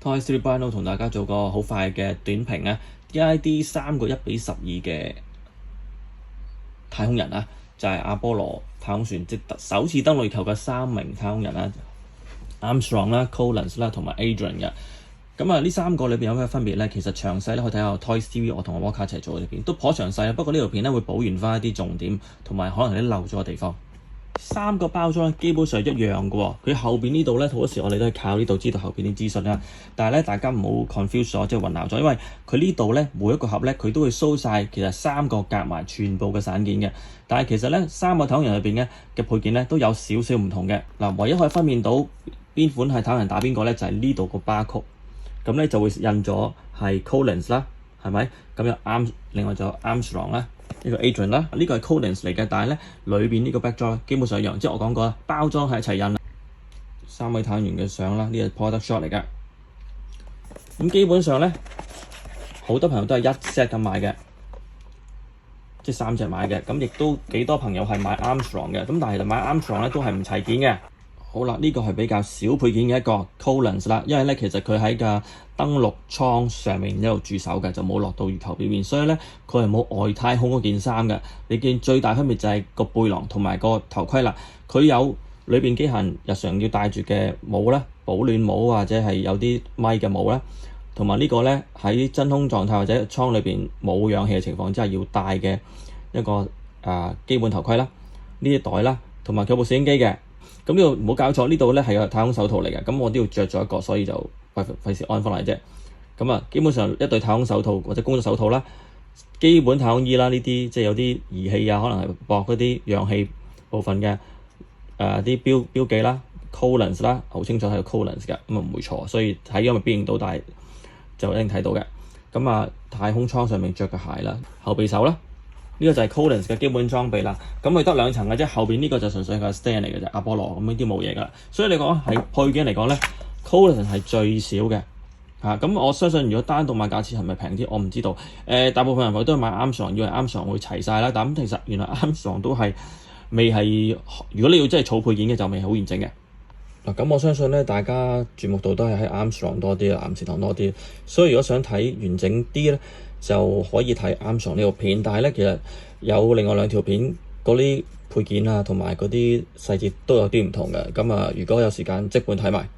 Toy Story Bino 同大家做個好快嘅短評啊 ！DID 3個1:12嘅太空人啊，就係阿波羅太空船即首次登陸月球嘅3名太空人啦 ，Armstrong 啦、Collins 啦同埋 Aldrin 嘅。咁呢3個裏邊有咩分別咧？其實詳細咧可以睇下 Toys TV 我同阿 Walker 一齊做嘅片，都頗詳細啊。不過呢條片咧會補完翻一啲重點，同埋可能有啲漏咗嘅地方。3個包裝基本上一樣嘅喎，佢後邊呢度咧好多時我哋都係靠呢度知道後邊啲資訊啦。但係咧大家唔好 confuse 咗，即係混淆咗，因為佢呢度咧每一個盒咧佢都會 show 晒其實3個夾埋全部嘅散件嘅。但係其實咧3個太空人裏邊咧嘅配件咧都有少少唔同嘅。嗱，唯一可以分辨到邊款係太空人打邊個咧，就係呢度個 barcode。咁咧就會印咗係 Collins 啦，係咪？咁有另外就有 Armstrong 啦，呢個 Aldrin 啦，呢個係 Collins 嚟嘅，但係咧裏邊呢個 backdrop 基本上一樣，即係我講過啦，包裝係一齊印啦。3位太空員嘅相啦，呢個 product shot 嚟嘅。咁基本上咧，好多朋友都係一 set 咁買嘅，即係3隻買嘅。咁亦都幾多朋友係買 Armstrong 嘅，咁但係買 Armstrong 咧都係唔齊件嘅。好啦，呢個係比較少配件嘅一個 Collins 啦，因為咧其實佢喺個登陸艙上面一路駐守嘅，就冇落到月球表面，所以咧佢係冇外太空嗰件衫嘅。你見最大分別就係個背囊同埋個頭盔啦，佢有裏邊機械人日常要戴住嘅帽啦，保暖帽或者係有啲咪嘅帽啦，同埋呢個咧喺真空狀態或者艙裏邊冇氧氣嘅情況之下要戴嘅一個基本頭盔啦，呢啲袋啦，同埋佢有部攝影機嘅。咁呢度唔好搞錯，呢度咧係個太空手套嚟嘅，咁我都要着咗一個，所以就費事安翻嚟啫。咁基本上一對太空手套或者工作手套啦，基本太空衣啦，呢啲即係有啲儀器啊，可能係駁嗰啲氧氣部分嘅啲標記啦 ，Collins 啦，好清楚係個 Collins 嘅，咁唔會錯，所以睇咗咪辨認到，但係就一定睇到嘅。咁太空艙上面着嘅鞋啦，後備手啦。呢個就係 Collins 嘅基本裝備啦，咁佢得2層嘅啫，後邊呢個就純粹係個 stand 嚟嘅啫，阿波羅咁呢啲冇嘢噶啦，所以你講係配件嚟講咧 ，Collins 係最少嘅嚇，咁我相信如果單獨買價錢係咪平啲，我唔知道，大部分人都係買 Armstrong，以為 Armstrong 會齊晒啦，但其實原來 Armstrong 都係未係，如果你要真係儲配件嘅就未好完整嘅。嗱，咁我相信咧，大家注目度都係喺 Armstrong 多啲啦，岩士堂多啲，所以如果想睇完整啲咧，就可以睇 Armstrong 呢條片。但係咧，其實有另外2條片嗰啲配件啊，同埋嗰啲細節都有啲唔同嘅。咁如果有時間即管睇埋。